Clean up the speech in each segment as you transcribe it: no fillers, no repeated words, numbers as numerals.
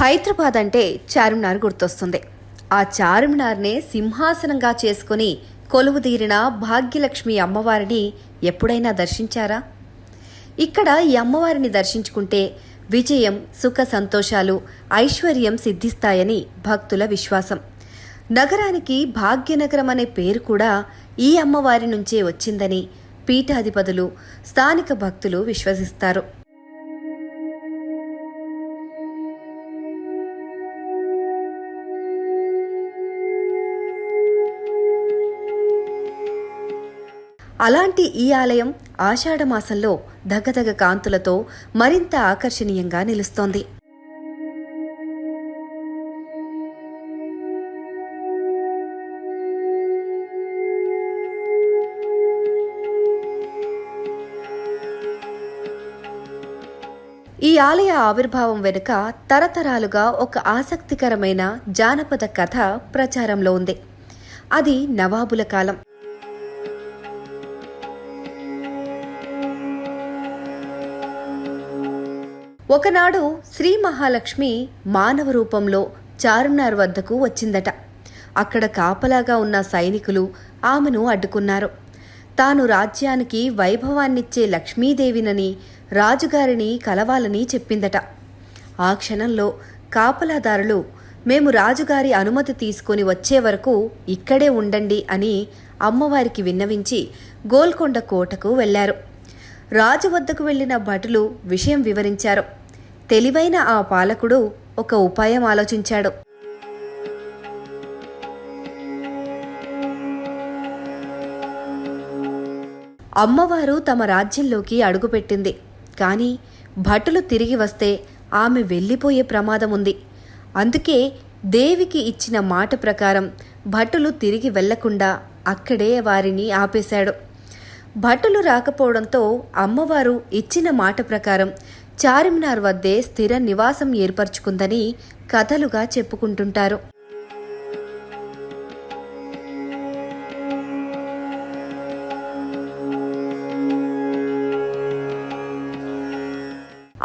హైదరాబాద్ అంటే చార్మినార్ గుర్తొస్తుంది. ఆ చార్మినార్నే సింహాసనంగా చేసుకుని కొలువుదీరిన భాగ్యలక్ష్మి అమ్మవారిని ఎప్పుడైనా దర్శించారా? ఇక్కడ ఈ అమ్మవారిని దర్శించుకుంటే విజయం, సుఖ సంతోషాలు, ఐశ్వర్యం సిద్ధిస్తాయని భక్తుల విశ్వాసం. నగరానికి భాగ్యనగరం అనే పేరు కూడా ఈ అమ్మవారి నుంచే వచ్చిందని పీఠాధిపతులు, స్థానిక భక్తులు విశ్వసిస్తారు. అలాంటి ఈ ఆలయం ఆషాఢమాసంలో దగదగ కాంతులతో మరింత ఆకర్షణీయంగా నిలుస్తోంది. ఈ ఆలయ ఆవిర్భావం వెనుక తరతరాలుగా ఒక ఆసక్తికరమైన జానపద కథ ప్రచారంలో ఉంది. అది నవాబుల కాలం. ఒకనాడు శ్రీ మహాలక్ష్మి మానవ రూపంలో చార్మినార్ వద్దకు వచ్చిందట. అక్కడ కాపలాగా ఉన్న సైనికులు ఆమెను అడ్డుకున్నారు. తాను రాజ్యానికి వైభవాన్నిచ్చే లక్ష్మీదేవినని, రాజుగారిని కలవాలని చెప్పిందట. ఆ క్షణంలో కాపలాదారులు, మేము రాజుగారి అనుమతి తీసుకొని వచ్చే వరకు ఇక్కడే ఉండండి అని అమ్మవారికి విన్నవించి గోల్కొండ కోటకు వెళ్లారు. రాజు వద్దకు వెళ్లిన భటులు విషయం వివరించారు. తెలివైన ఆ పాలకుడు ఒక ఉపాయం ఆలోచించాడు. అమ్మవారు తమ రాజ్యంలోకి అడుగుపెట్టింది. కానీ భటులు తిరిగి వస్తే ఆమె వెళ్ళిపోయే ప్రమాదం ఉంది. అందుకే దేవికి ఇచ్చిన మాట ప్రకారం భటులు తిరిగి వెళ్లకుండా అక్కడే వారిని ఆపేశాడు. భటులు రాకపోవడంతో అమ్మవారు ఇచ్చిన మాట ప్రకారం చార్మినార్ వద్దే స్థిర నివాసం ఏర్పరచుకుందని కథలుగా చెప్పుకుంటుంటారు.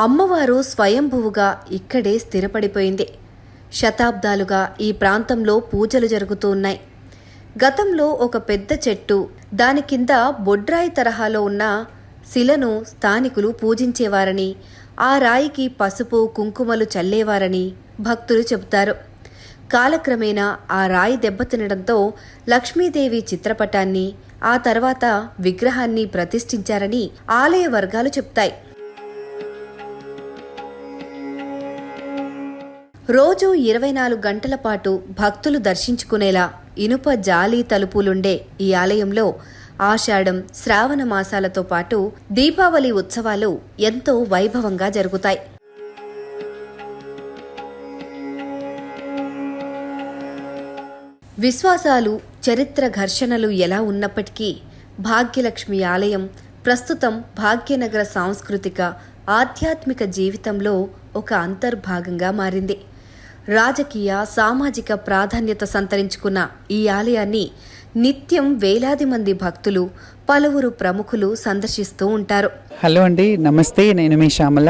అమ్మవారు స్వయంభువుగా ఇక్కడే స్థిరపడిపోయింది. శతాబ్దాలుగా ఈ ప్రాంతంలో పూజలు జరుగుతూ ఉన్నాయి. గతంలో ఒక పెద్ద చెట్టు, దాని కింద బొడ్రాయి తరహాలో ఉన్న శిలను స్థానికులు పూజించేవారని, ఆ రాయికి పసుపు కుంకుమలు చల్లేవారని భక్తులు చెబుతారు. కాలక్రమేణా ఆ రాయి దెబ్బతినడంతో లక్ష్మీదేవి చిత్రపటాన్ని, ఆ తర్వాత విగ్రహాన్ని ప్రతిష్ఠించారని ఆలయ వర్గాలు చెప్తాయి. రోజు 24 గంటల పాటు భక్తులు దర్శించుకునేలా ఇనుప జాలీ తలుపులుండే ఈ ఆలయంలో ఆషాఢం, శ్రావణ మాసాలతో పాటు దీపావళి ఉత్సవాలు ఎంతో వైభవంగా జరుగుతాయి. విశ్వాసాలు, చరిత్ర ఘర్షణలు ఎలా ఉన్నప్పటికీ భాగ్యలక్ష్మి ఆలయం ప్రస్తుతం భాగ్యనగర సాంస్కృతిక, ఆధ్యాత్మిక జీవితంలో ఒక అంతర్భాగంగా మారింది. రాజకీయ, సామాజిక ప్రాధాన్యత సంతరించుకున్న ఈ ఆలయాన్ని నిత్యం వేలాది మంది భక్తులు, పలువురు ప్రముఖులు సందర్శిస్తూ ఉంటారు. హలో అండి, నమస్తే. నేను మీ శ్యామల.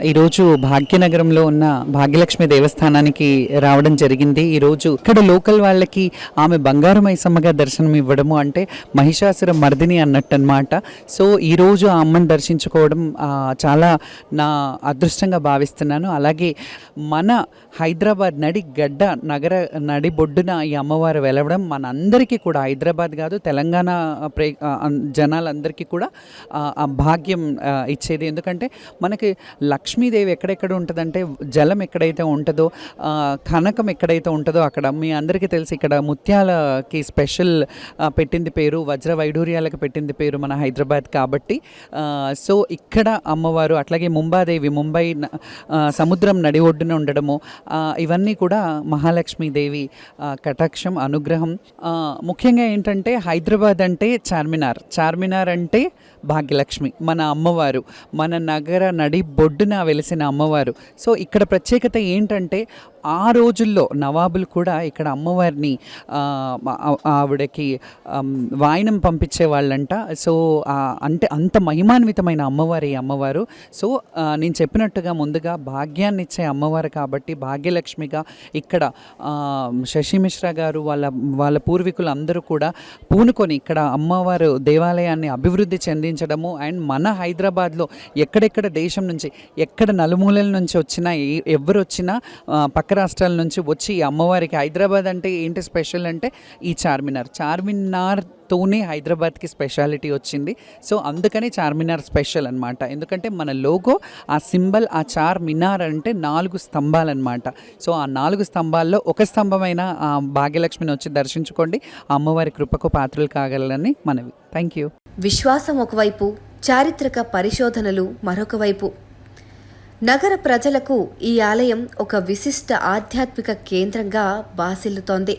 ఈరోజు భాగ్యనగరంలో ఉన్న భాగ్యలక్ష్మి దేవస్థానానికి రావడం జరిగింది. ఈరోజు ఇక్కడ లోకల్ వాళ్ళకి ఆమె బంగారు మైసమ్మగా దర్శనం ఇవ్వడము అంటే మహిషాసుర మర్దిని అన్నట్టు అనమాట. సో ఈరోజు ఆ అమ్మని దర్శించుకోవడం చాలా నా అదృష్టంగా భావిస్తున్నాను. అలాగే మన హైదరాబాద్ నడిగడ్డ నగర నడిబొడ్డున ఈ అమ్మవారు వెలవడం మనందరికీ కూడా, హైదరాబాద్ కాదు తెలంగాణ జనాలందరికీ కూడా ఆ భాగ్యం ఇచ్చేది. ఎందుకంటే మనకి లక్ష్మీదేవి ఎక్కడెక్కడ ఉంటుందంటే, జలం ఎక్కడైతే ఉంటుందో, కనకం ఎక్కడైతే ఉంటుందో అక్కడ మీ అందరికీ తెలిసి ఇక్కడ ముత్యాలకి స్పెషల్ పెట్టింది పేరు, వజ్ర వైఢూర్యాలకు పెట్టింది పేరు మన హైదరాబాద్ కాబట్టి. సో ఇక్కడ అమ్మవారు, అట్లాగే ముంబాదేవి, ముంబై సముద్రం నడి ఒడ్డున ఉండడము, ఇవన్నీ కూడా మహాలక్ష్మీదేవి కటాక్షం, అనుగ్రహం. ముఖ్యంగా ఏంటంటే హైదరాబాద్ అంటే చార్మినార్, చార్మినార్ అంటే భాగ్యలక్ష్మి, మన అమ్మవారు, మన నగర నడి బొడ్డున వెలిసిన అమ్మవారు. సో ఇక్కడ ప్రత్యేకత ఏంటంటే ఆ రోజుల్లో నవాబులు కూడా ఇక్కడ అమ్మవారిని ఆవిడకి వాయనం పంపించే వాళ్ళంట. సో అంటే అంత మహిమాన్వితమైన అమ్మవారు ఈ అమ్మవారు. సో నేను చెప్పినట్టుగా ముందుగా భాగ్యాన్ని ఇచ్చే అమ్మవారు కాబట్టి భాగ్యలక్ష్మిగా ఇక్కడ శశి మిశ్రా గారు వాళ్ళ పూర్వీకులు అందరూ కూడా పూనుకొని ఇక్కడ అమ్మవారు దేవాలయాన్ని అభివృద్ధి చెందించడము. అండ్ మన హైదరాబాద్లో ఎక్కడెక్కడ దేశం నుంచి ఎక్కడ నలుమూలల నుంచి వచ్చినా ఎవరు వచ్చినా పక్క రాష్ట్రాల నుంచి వచ్చి ఈ అమ్మవారికి హైదరాబాద్ అంటే ఏంటి స్పెషల్ అంటే ఈ చార్మినార్తోనే హైదరాబాద్కి స్పెషాలిటీ వచ్చింది. సో అందుకని చార్మినార్ స్పెషల్ అనమాట. ఎందుకంటే మన లోగో ఆ సింబల్ ఆ చార్మినార్ అంటే 4 స్తంభాలు అనమాట. సో ఆ 4 స్తంభాల్లో ఒక స్తంభమైన ఆ భాగ్యలక్ష్మిని వచ్చి దర్శించుకోండి. ఆ అమ్మవారి కృపకు పాత్రలు కాగలని మనవి. Thank you. విశ్వాసం ఒకవైపు, చారిత్రక పరిశోధనలు మరొక వైపు. నగర ప్రజలకు ఈ ఆలయం ఒక విశిష్ట ఆధ్యాత్మిక కేంద్రంగా బాసిల్లుతోంది.